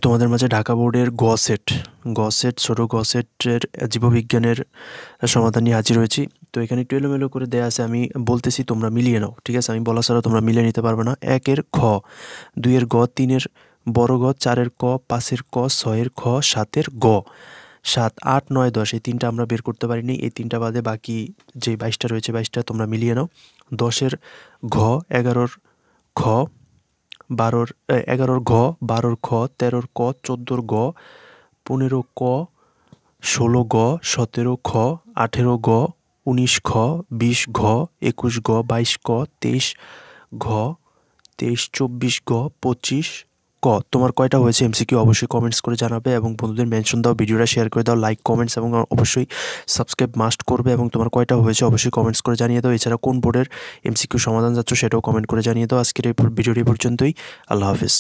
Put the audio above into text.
তোমাদের মাঝে ঢাকা বোর্ডের গ সেট ছোট গ সেটের জীববিজ্ঞানের সমাধান নিয়ে হাজির হয়েছি। তো এখানে একটু এলোমেলো করে দেয়া আছে, আমি বলতেছি তোমরা মিলিয়ে নাও, ঠিক আছে? আমি বলা ছাড়া তোমরা মিলিয়ে নিতে পারবে না। 1-এর খ, 2-এর গ, 3-এর বড় গ, 4-এর ক, 5-এর ক, 6-এর খ, 7-এর গ। 7, 8, 9, 10 এই তিনটা আমরা বের করতে পারিনি। এই তিনটা বাদে বাকি যে 22টা রয়েছে 22টা তোমরা মিলিয়ে নাও। 10-এর ঘ, 11-র খ, 11-র ঘ, 12-র খ, 13-র ক, 14-র গ, 15-র ক, 16 গ, 17 খ, 18 গ, 19 খ, 20 ঘ, 21 গ, 22 ক, 23 ঘ, 23, 24 গ, 25 ক। তোমার কয়টা হয়েছে এমসিকিউ অবশ্যই কমেন্টস করে জানাবে এবং বন্ধুদের মেনশন দাও, ভিডিওটা শেয়ার করে দাও, লাইক কমেন্টস এবং অবশ্যই সাবস্ক্রাইব মাস্ট করবে এবং তোমার কয়টা হয়েছে অবশ্যই কমেন্টস করে জানিয়ে দাও। এছাড়া কোন বোর্ডের এমসিকিউ সমাধান যাচ্ছ সেটাও কমেন্ট করে জানিয়ে দাও। আজকের এই ভিডিওটি পর্যন্তই। আল্লাহ হাফিজ।